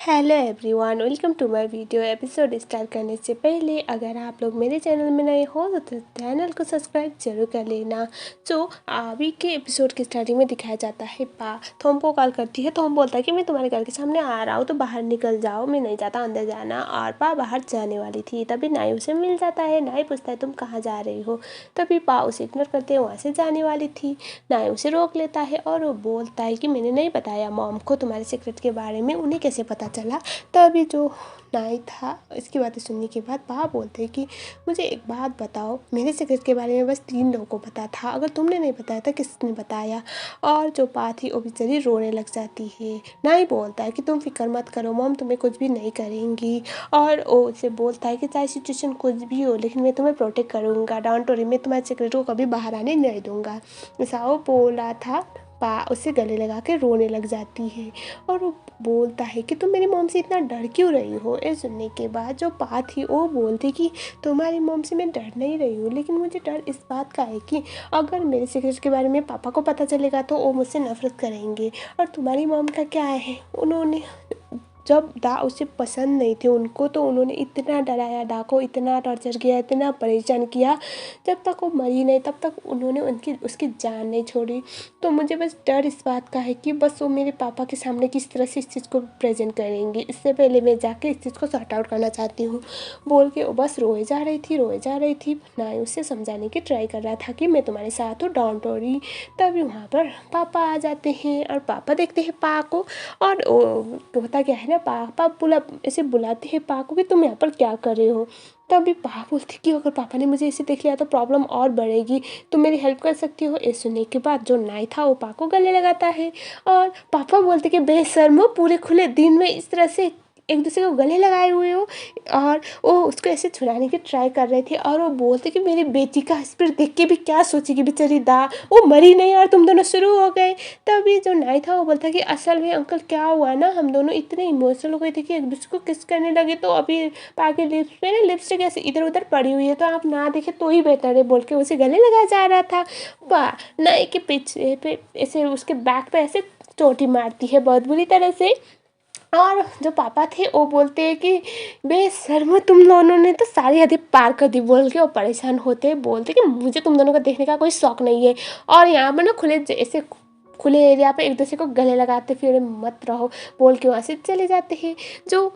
Hello everyone, welcome to my video. Episode start करने से पहले अगर आप लोग मेरे चैनल में नए हो तो चैनल को सब्सक्राइब जरूर कर लेना। तो अभी के एपिसोड की स्टार्टिंग में दिखाया जाता है थोम को कॉल करती है। थोम बोलता है कि मैं तुम्हारे घर के सामने आ रहा हूँ तो बाहर निकल जाओ, मैं नहीं चाहता अंदर जाना। और बाहर जाने वाली थी तभी नाई उसे मिल जाता है। नाई पूछता है तुम कहाँ जा रही हो। तभी उसे इग्नोर करते वहाँ से जाने वाली थी। नाई उसे रोक लेता है और वो बोलता है कि मैंने नहीं बताया मॉम को तुम्हारे सीक्रेट के बारे में, उन्हें कैसे पता चला। तभी जो नाई था इसकी बातें सुनने के बाद बोलते हैं कि मुझे एक बात बताओ, मेरे सीक्रेट के बारे में बस 3 लोगों को पता था, अगर तुमने नहीं बताया था किसने बताया। और जो थी वो बेचारी रोने लग जाती है। नाई बोलता है कि तुम फिक्र मत करो मॉम, तुम्हें कुछ भी नहीं करेंगी। और वो उसे बोलता है कि चाहे सिचुएशन कुछ भी हो लेकिन मैं तुम्हें प्रोटेक्ट करूँगा, डोंट वरी, मैं तुम्हारे सीक्रेट को कभी बाहर आने नहीं दूंगा। ऐसा वो बोला था। उसे गले लगा के रोने लग जाती है और वो बोलता है कि तुम मेरी मॉम से इतना डर क्यों रही हो। ये सुनने के बाद जो थी वो बोलती कि तुम्हारी मॉम से मैं डर नहीं रही हूँ, लेकिन मुझे डर इस बात का है कि अगर मेरे सीक्रेट के बारे में पापा को पता चलेगा तो वो मुझसे नफरत करेंगे। और तुम्हारी मॉम का क्या है, उन्होंने जब उसे पसंद नहीं थे उनको तो उन्होंने इतना डराया को, इतना टॉर्चर किया, इतना परेशान किया, जब तक वो मरी नहीं तब तक उन्होंने उसकी जान नहीं छोड़ी। तो मुझे बस डर इस बात का है कि बस वो मेरे पापा के सामने किस तरह से इस चीज़ को प्रेजेंट करेंगे, इससे पहले मैं जाके इस चीज़ को सॉर्ट आउट करना चाहती हूँ। बोल के वो बस रोए जा रही थी। ना उसे समझाने की ट्राई कर रहा था कि मैं तुम्हारे साथ हूँ, डोंट वरी। तभी वहाँ पर पापा आ जाते हैं और पापा देखते हैं को। और होता क्या है ना, पापा ऐसे बुलाते हैं को कि तुम यहाँ पर क्या कर रहे हो। तभी बोलती कि अगर पापा ने मुझे ऐसे देख लिया तो प्रॉब्लम और बढ़ेगी, तुम मेरी हेल्प कर सकती हो। ये सुनने के बाद जो नाई था वो को गले लगाता है और पापा बोलते कि बेशर्मो, पूरे खुले दिन में इस तरह से एक दूसरे को गले लगाए हुए हो। और वो उसको ऐसे छुड़ाने की ट्राई कर रहे थे और वो बोलते कि मेरी बेटी का स्पिरिट देख के भी क्या सोचेगी बेचारी वो मरी नहीं और तुम दोनों शुरू हो गए। तभी जो नाई था वो बोलता कि असल में अंकल क्या हुआ ना, हम दोनों इतने इमोशनल हो गए थे कि एक दूसरे को किस करने लगे, तो अभी पाके लिप्स पे ना लिपस्टिक ऐसे इधर उधर पड़ी हुई है तो आप ना देखे तो ही बेहतर है, बोल के उसे गले लगाया जा रहा था। नाई के पीछे पे ऐसे उसके बैक पे ऐसे चोटी मारती है बहुत बुरी तरह से। और जो पापा थे वो बोलते हैं कि बेशर्मो, तुम दोनों ने तो सारी हदें पार कर दी, बोल के वो परेशान होते बोलते कि मुझे तुम दोनों को देखने का कोई शौक नहीं है। और यहाँ पर ना ऐसे खुले एरिया पे एक दूसरे को गले लगाते फिर मत रहो, बोल के वहाँ से चले जाते हैं। जो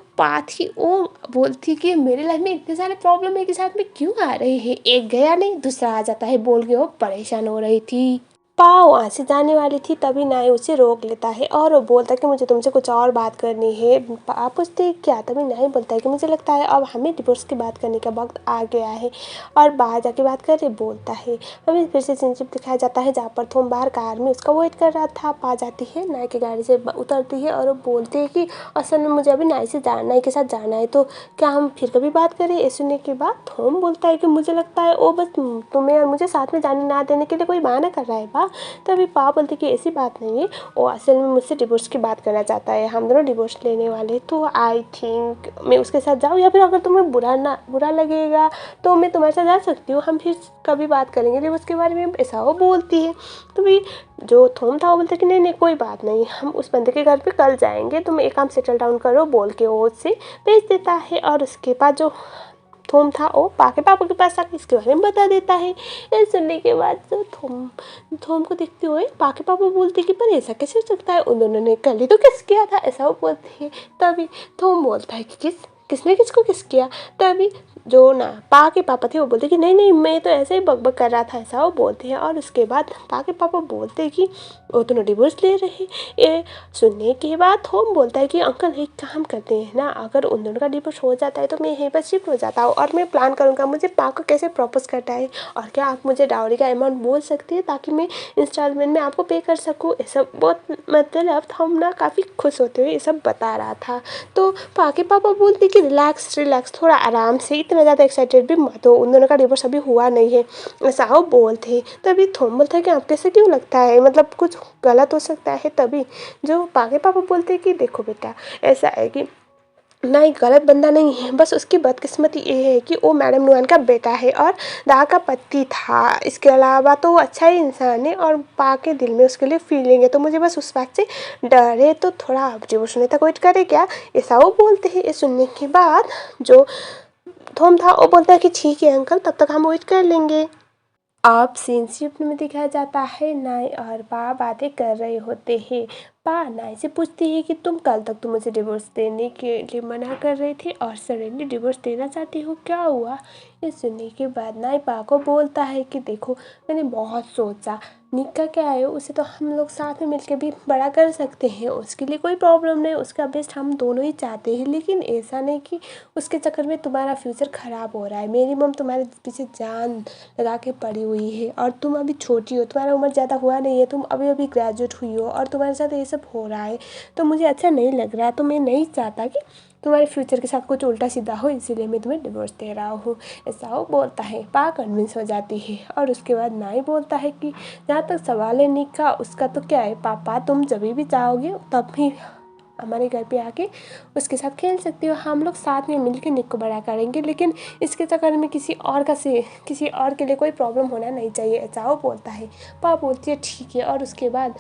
थी वो बोलती कि मेरे लाइफ में इतने सारे प्रॉब्लम है कि साथ में क्यों आ रहे हैं, एक गया नहीं दूसरा आ जाता है, बोल के वो परेशान हो रही थी। वहाँ से जाने वाली थी तभी नाई उसे रोक लेता है और वो बोलता है कि मुझे तुमसे कुछ और बात करनी है। पूछते क्या, तभी नाई बोलता है कि मुझे लगता है अब हमें डिवोर्स की बात करने का वक्त आ गया है। और बाहर जाके बात कर रहे बोलता है। हमें फिर से सीनशिप दिखाया जाता है जहाँ पर थोम बाहर कार में उसका वेट कर रहा था। जाती है नाई की गाड़ी से उतरती है और वो बोलती है कि असल में मुझे अभी नाई के साथ जाना है, तो क्या हम फिर कभी बात करें। ये सुनने के बाद थोम बोलता है कि मुझे लगता है वो बस तुम्हें और मुझे साथ में जाने ना देने के लिए कोई बहाना कर रहा है। तभी बोलती कि ऐसी बात नहीं है, वो असल में मुझसे डिवोर्स की बात करना चाहता है, हम दोनों डिवोर्स लेने वाले, तो आई थिंक मैं उसके साथ जाऊँ या फिर अगर तुम्हें बुरा लगेगा तो मैं तुम्हारे साथ जा सकती हूँ, हम फिर कभी बात करेंगे डिवोर्स के बारे में, ऐसा वो बोलती है। तभी जो थोम था वो बोलता कि नहीं कोई बात नहीं, हम उस बंदे के घर पे कल जाएंगे, तुम एक काम सेटल डाउन करो, बोल के वो उससे भेज देता है। और उसके बाद जो थोम था वो पापा के पास आके इसके बारे में बता देता है। ये सुनने के बाद जो थोम को देखते हुए पापा बोलते कि पर ऐसा कैसे हो सकता है, उन दोनों ने कल ही तो किस किया था, ऐसा वो बोलते हैं। तभी थोम बोलता है कि किसने किसको किस किया। तभी जो पापा थे वो बोलते कि नहीं मैं तो ऐसे ही बकबक कर रहा था, ऐसा वो बोलते हैं। और उसके बाद पापा बोलते हैं कि वो दोनों डिवोर्स ले रहे हैं। ये सुनने के बाद होम बोलता है कि अंकल एक काम करते हैं ना, अगर उन दोनों का डिवोर्स हो जाता है तो मैं यहीं पर शिफ्ट हो जाता हूँ और मैं प्लान करूँगा मुझे को कैसे प्रपोज करता है, और क्या आप मुझे डाउरी का अमाउंट बोल सकती है ताकि मैं इंस्टॉलमेंट में आपको पे कर सकूँ। ये सब बहुत मतलब हम ना काफ़ी खुश होते हुए ये सब बता रहा था। तो पापा बोलते कि रिलैक्स थोड़ा आराम से, इतना ज़्यादा एक्साइटेड भी मत हो, उन दोनों का डिवोर्स अभी हुआ नहीं है, ऐसा वो बोलते। तभी थोम बोलता है कि आपको ऐसा क्यों लगता है, मतलब कुछ गलत हो सकता है। तभी जो पापा बोलते हैं कि देखो बेटा ऐसा है कि नहीं, गलत बंदा नहीं है, बस उसकी बदकिस्मती ये है कि वो मैडम नुआन का बेटा है और दा का पति था। इसके अलावा तो वो अच्छा ही इंसान है और पा के दिल में उसके लिए फीलिंग है, तो मुझे बस उस बात से डर है। तो थोड़ा आप डिवोर्स होने तक वेट करे क्या, ऐसा वो बोलते हैं। ये सुनने के बाद जो थोम था वो बोलता है कि ठीक है अंकल, तब तक हम वेट कर लेंगे। अब सीन शिफ्ट में दिखाया जाता है नाई और पा बातें कर रहे होते हैं। पा नाई से पूछती है कि तुम कल तक तो मुझे डिवोर्स देने के लिए मना कर रहे थे और सडनली डिवोर्स देना चाहती हो, क्या हुआ। ये सुनने के बाद नाई पा को बोलता है कि देखो, मैंने बहुत सोचा, निक्का क्या है, उसे तो हम लोग साथ में मिलकर भी बड़ा कर सकते हैं, उसके लिए कोई प्रॉब्लम नहीं, उसका बेस्ट हम दोनों ही चाहते हैं, लेकिन ऐसा नहीं कि उसके चक्कर में तुम्हारा फ्यूचर ख़राब हो रहा है। मेरी मम तुम्हारे पीछे जान लगा के पड़ी हुई है और तुम अभी छोटी हो, तुम्हारा उम्र ज़्यादा हुआ नहीं है, तुम अभी अभी ग्रेजुएट हुई हो और तुम्हारे साथ ये सब हो रहा है, तो मुझे अच्छा नहीं लग रहा। तो मैं नहीं चाहता कि तुम्हारे फ्यूचर के साथ कुछ उल्टा सीधा हो, इसीलिए मैं तुम्हें डिवोर्स दे रहा हूँ, ऐसा वो बोलता है। पा कन्विंस हो जाती है और उसके बाद नाई बोलता है कि जहाँ तक सवाल है निक का, उसका तो क्या है पापा, तुम जब भी चाहोगे तब भी हमारे घर पे आके उसके साथ खेल सकती हो, हम लोग साथ में मिलकर निक को बड़ा करेंगे, लेकिन इसके चक्कर में किसी और के लिए कोई प्रॉब्लम होना नहीं चाहिए, ऐसा वो बोलता है। पा बोलती है ठीक है। और उसके बाद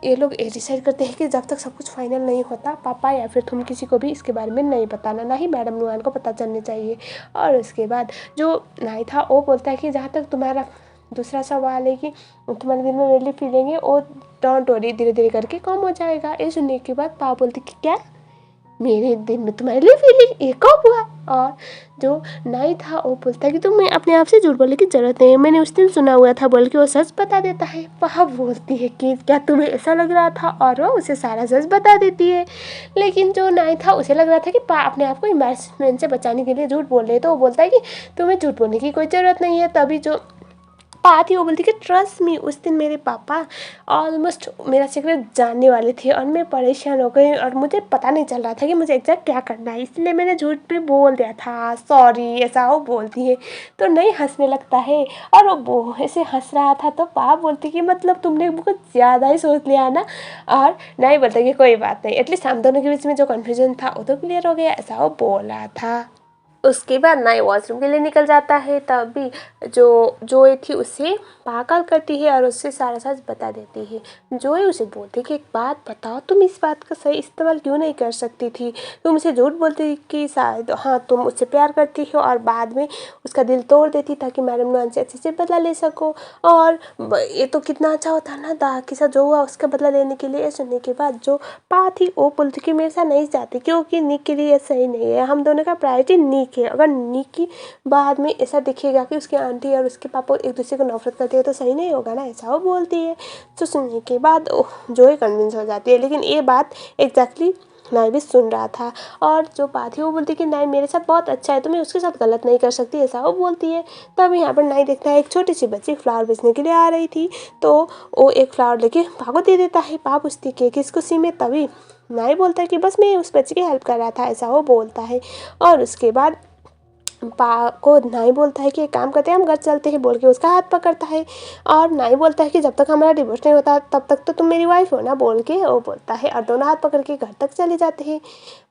ये लोग डिसाइड करते हैं कि जब तक सब कुछ फाइनल नहीं होता, पापा या फिर तुम किसी को भी इसके बारे में नहीं बताना, ना ही मैडम नुआन को पता चलने चाहिए। और उसके बाद जो नाई था वो बोलता है कि जहाँ तक तुम्हारा दूसरा सवाल है कि तुम्हारे दिल में रियली फीलिंग है, वो डोंट वरी, धीरे धीरे करके कम हो जाएगा। ये सुनने के बाद पा बोलती कि क्या, मेरे दिल में तुम्हारे लिए फीलिंग, ये कब हुआ। और जो नाई था वो बोलता है कि तुम्हें अपने आप से झूठ बोलने की जरूरत नहीं है, मैंने उस दिन सुना हुआ था, बोल के वो सच बता देता है। वह बोलती है कि क्या तुम्हें ऐसा लग रहा था, और वो उसे सारा सच बता देती है। लेकिन जो नाई था उसे लग रहा था कि पा अपने आप को एम्बैरेसमेंट से बचाने के लिए झूठ बोल रहे, तो वो बोलता है कि तुम्हें झूठ बोलने की कोई ज़रूरत नहीं है। तभी जो पा थी वो बोलती कि ट्रस्ट मी, उस दिन मेरे पापा ऑलमोस्ट मेरा सीक्रेट जानने वाले थे और मैं परेशान हो गई और मुझे पता नहीं चल रहा था कि मुझे एग्जैक्ट क्या करना है, इसलिए मैंने झूठ भी बोल दिया था, सॉरी, ऐसा वो बोलती है। तो नहीं हंसने लगता है और वो ऐसे हंस रहा था, तो पा बोलती कि मतलब तुमने बहुत ज़्यादा ही सोच लिया ना। और नहीं बोलता कि कोई बात नहीं, एटलीस्ट हम दोनों के बीच में जो कन्फ्यूजन था वो तो क्लियर हो गया, ऐसा वो बोल रहा था। उसके बाद नाई वॉशरूम के लिए निकल जाता है, तभी जो जोए थी उसे पा कॉल करती है और उससे सारा सच बता देती है। जोए उसे बोलती है कि एक बात बताओ, तुम इस बात का सही इस्तेमाल क्यों नहीं कर सकती थी, तुम उसे झूठ बोलती कि शायद हाँ तुम उससे प्यार करती हो और बाद में उसका दिल तोड़ देती ताकि मैडम नुआन से अच्छे से बदला ले सको। और ये तो कितना अच्छा होता ना दा के साथ जो हुआ उसका बदला लेने के लिए। सुनने के बाद जो पा थी वो बोलती कि मेरे साथ नहीं चाहती, क्योंकि निक के लिए सही नहीं है, हम दोनों का प्रायोरिटी निक है। अगर निक की बाद में ऐसा दिखेगा कि उसकी आंटी और उसके पापा एक दूसरे को नफरत करते हैं तो सही नहीं होगा ना, ऐसा वो बोलती है। तो सुनने के बाद जो ही कन्विंस हो जाती है, लेकिन ये बात एग्जैक्टली नाई भी सुन रहा था। और जो बात है वो बोलती है कि नाई मेरे साथ बहुत अच्छा है, तो मैं उसके साथ गलत नहीं कर सकती, ऐसा वो बोलती है। तब यहाँ पर नाई देखता है एक छोटी सी बच्ची फ्लावर बेचने के लिए आ रही थी, तो वो एक फ्लावर लेके पा को दे देता है। पा पूछती है किस खुशी में, तभी नाई बोलता है कि बस मैं उस बच्चे की हेल्प कर रहा था, ऐसा वो बोलता है। और उसके बाद पा को नाई बोलता है कि एक काम करते हैं हम घर चलते हैं, बोल के उसका हाथ पकड़ता है। और नाई बोलता है कि जब तक हमारा डिवोर्स नहीं होता तब तक तो तुम मेरी वाइफ हो ना, बोल के वो बोलता है और दोनों हाथ पकड़ के घर तक चले जाते हैं।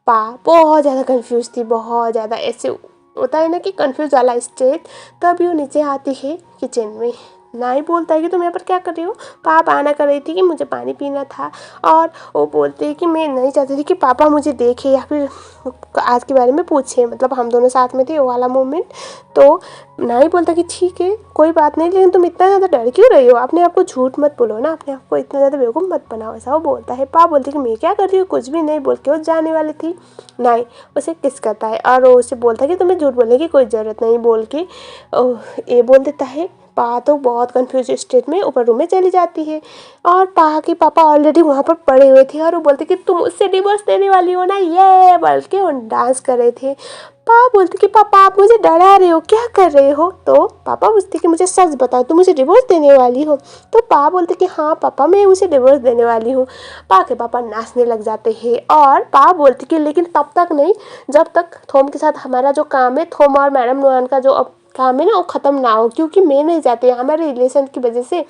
पा बहुत ज़्यादा कंफ्यूज थी, बहुत ज़्यादा, ऐसे होता है ना कि कंफ्यूज वाला स्टेट। तभी वो नीचे आती है किचन में। नाई बोलता है कि तुम यहाँ पर क्या कर रही हो। पाप आना कर रही थी कि मुझे पानी पीना था, और वो बोलते हैं कि मैं नहीं चाहती थी कि पापा मुझे देखे या फिर आज के बारे में पूछे, मतलब हम दोनों साथ में थे वो वाला मोमेंट। तो नाई बोलता कि ठीक है कोई बात नहीं, लेकिन तुम इतना ज़्यादा डर क्यों रही हो, अपने आप को झूठ मत बोलो ना, अपने आप को इतना ज़्यादा बेवकूफ़ मत बनाओ, ऐसा वो बोलता है। पाप बोलती कि मैं क्या कर रही हूँ, कुछ भी नहीं, बोल के वो जाने वाली थी। नाई उसे किस करता है और वो उसे बोलता है कि तुम्हें झूठ बोलने की कोई ज़रूरत नहीं, बोल के ये बोल देता है। पा तो बहुत कंफ्यूज स्टेट में ऊपर रूम में चली जाती है और पा के पापा ऑलरेडी वहाँ पर पड़े हुए थे और वो बोलते कि तुम उससे डिवोर्स देने वाली हो ना, ये बोल के वो डांस कर रहे थे। पा बोलते कि पापा आप मुझे डरा रहे हो, क्या कर रहे हो। तो पापा पूछते कि मुझे सच बताओ, तुम मुझे डिवोर्स देने वाली हो। तो पा बोलते कि हाँ पापा मैं उसे डिवोर्स देने वाली हूँ। पा के पापा नाचने लग जाते हैं और पा बोलती कि लेकिन तब तक नहीं जब तक थोम के साथ हमारा जो काम है, थोम और मैडम नुआन का जो अब काम है ना वो ख़त्म ना हो, क्योंकि मैं नहीं चाहती हमारे रिलेशन की वजह से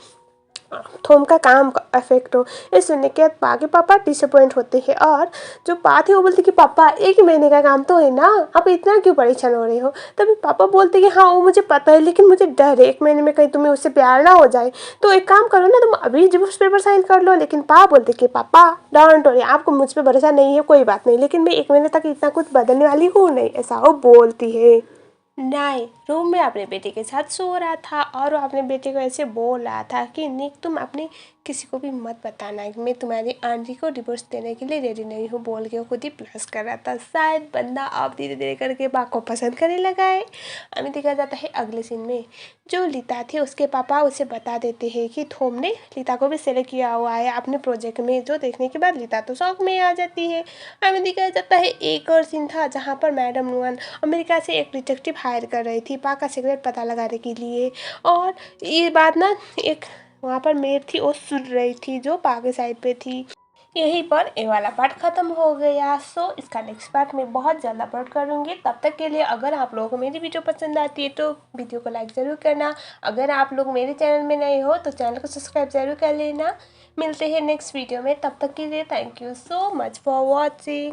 थोम का काम का इफेक्ट हो। ये सुनने के बाद पा के पापा डिसअपॉइंट होते हैं और जो पा थी वो बोलती कि पापा 1 महीने का काम तो है ना, आप इतना क्यों परेशान हो रहे हो। तभी पापा बोलते कि हाँ वो मुझे पता है, लेकिन मुझे डर है 1 महीने में कहीं तुम्हें उससे प्यार ना हो जाए, तो एक काम करो ना, तुम अभी डिवोर्स पेपर साइन कर लो। लेकिन पा बोलते कि पापा डोंट वरी, आपको मुझ पर भरोसा नहीं है कोई बात नहीं, लेकिन मैं 1 महीने तक इतना कुछ बदलने वाली हूँ नहीं, ऐसा वो बोलती है। नाय रूम में अपने बेटे के साथ सो रहा था और वो अपने बेटे को ऐसे बोल रहा था कि निक तुम अपने किसी को भी मत बताना कि मैं तुम्हारी आंटी को डिवोर्स देने के लिए रेडी नहीं हूँ, बोल के वो खुद ही प्लस कर रहा था। शायद बंदा अब धीरे धीरे करके बा को पसंद करने लगा है। हमें देखा जाता है अगले सीन में जो लीता थी उसके पापा उसे बता देते हैं कि थोम ने लीता को भी सेलेक्ट किया हुआ है अपने प्रोजेक्ट में, जो देखने के बाद लीता तो शौक में आ जाती है। हमें दिखाया जाता है एक और सीन था जहाँ पर मैडम नुअन अमेरिका से एक डिटेक्टिव हायर कर रही थी पा का सिगरेट पता लगाने के लिए, और ये बात ना एक वहाँ पर मेड थी वो सुन रही थी जो पा के साइड पे थी। यहीं पर ये वाला पार्ट खत्म हो गया। सो इसका नेक्स्ट पार्ट मैं बहुत जल्द अपलोड करूँगी। तब तक के लिए अगर आप लोगों को मेरी वीडियो पसंद आती है तो वीडियो को लाइक ज़रूर करना। अगर आप लोग मेरे चैनल में नए हो तो चैनल को सब्सक्राइब ज़रूर कर लेना। मिलते हैं नेक्स्ट वीडियो में, तब तक के लिए thank you so much for watching.